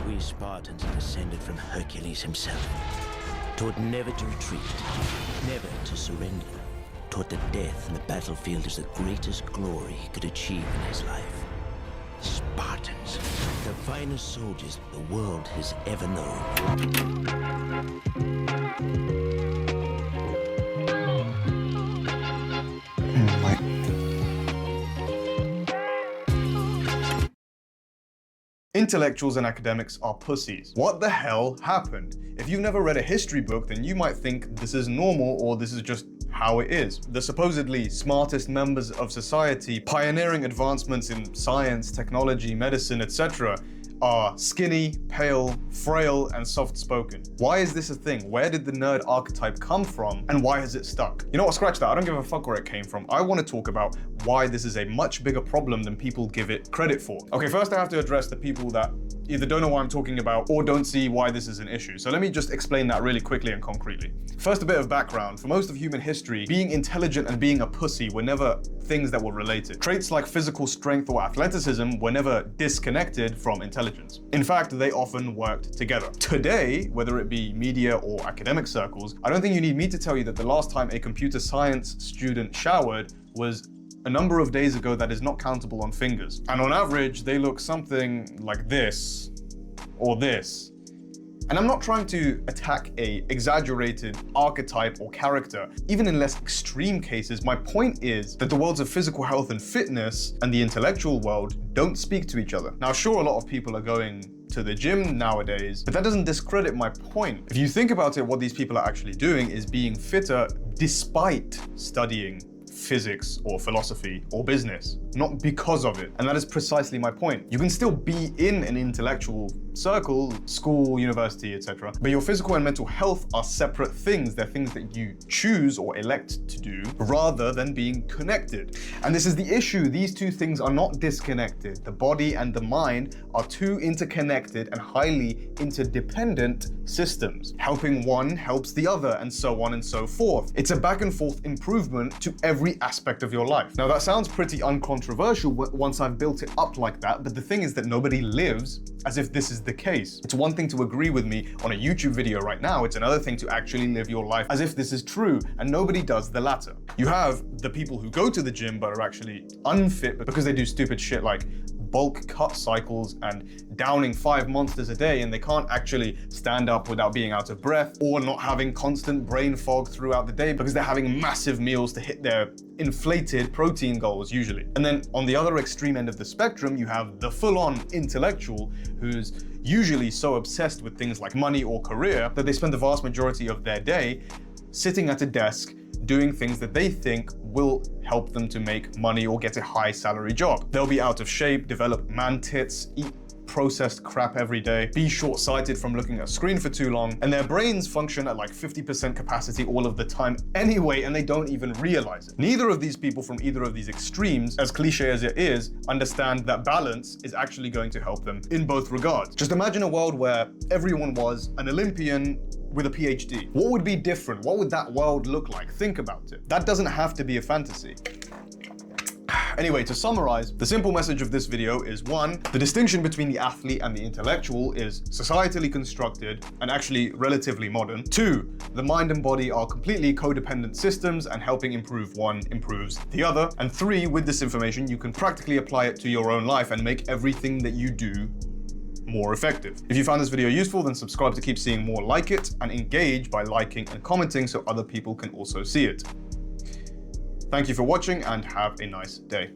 We Spartans are descended from Hercules himself, taught never to retreat, never to surrender, taught that death in the battlefield is the greatest glory he could achieve in his life. Spartans, the finest soldiers the world has ever known. Intellectuals and academics are pussies. What the hell happened? If you've never read a history book, then you might think this is normal or this is just how it is. The supposedly smartest members of society, pioneering advancements in science, technology, medicine, etc., are skinny, pale, frail, and soft-spoken. Why is this a thing? Where did the nerd archetype come from, and why has it stuck? You know what, scratch that. I don't give a fuck where it came from. I want to talk about why this is a much bigger problem than people give it credit for. Okay, first I have to address the people that either don't know what I'm talking about or don't see why this is an issue. So let me just explain that really quickly and concretely. First, a bit of background. For most of human history, being intelligent and being a pussy were never things that were related. Traits like physical strength or athleticism were never disconnected from intelligence. In fact, they often worked together. Today, whether it be media or academic circles, I don't think you need me to tell you that the last time a computer science student showered was a number of days ago that is not countable on fingers. And on average, they look something like this or this. And I'm not trying to attack a exaggerated archetype or character. Even in less extreme cases, my point is that the worlds of physical health and fitness and the intellectual world don't speak to each other. Now, sure, a lot of people are going to the gym nowadays, but that doesn't discredit my point. If you think about it, what these people are actually doing is being fitter despite studying physics or philosophy or business, not because of it. And that is precisely my point. You can still be in an intellectual circle, school, university, etc., but your physical and mental health are separate things. They're things that you choose or elect to do rather than being connected. And this is the issue. These two things are not disconnected. The body and the mind are two interconnected and highly interdependent systems. Helping one helps the other, and so on and so forth. It's a back and forth improvement to every aspect of your life. Now, that sounds pretty uncontroversial once I've built it up like that, but the thing is that nobody lives as if this is the case. It's one thing to agree with me on a YouTube video right now, it's another thing to actually live your life as if this is true, and nobody does the latter. You have the people who go to the gym but are actually unfit because they do stupid shit like bulk cut cycles and downing 5 monsters a day, and they can't actually stand up without being out of breath or not having constant brain fog throughout the day because they're having massive meals to hit their inflated protein goals usually. And then on the other extreme end of the spectrum, you have the full-on intellectual who's usually so obsessed with things like money or career that they spend the vast majority of their day sitting at a desk doing things that they think will help them to make money or get a high salary job. They'll be out of shape, develop man tits, eat processed crap every day, be short-sighted from looking at a screen for too long, and their brains function at like 50% capacity all of the time anyway, and they don't even realize it. Neither of these people from either of these extremes, as cliche as it is, understand that balance is actually going to help them in both regards. Just imagine a world where everyone was an Olympian with a PhD. What would be different? What would that world look like? Think about it. That doesn't have to be a fantasy. Anyway, to summarize, the simple message of this video is 1, the distinction between the athlete and the intellectual is societally constructed and actually relatively modern. 2, the mind and body are completely codependent systems and helping improve one improves the other. And 3, with this information, you can practically apply it to your own life and make everything that you do more effective. If you found this video useful, then subscribe to keep seeing more like it, and engage by liking and commenting so other people can also see it. Thank you for watching and have a nice day.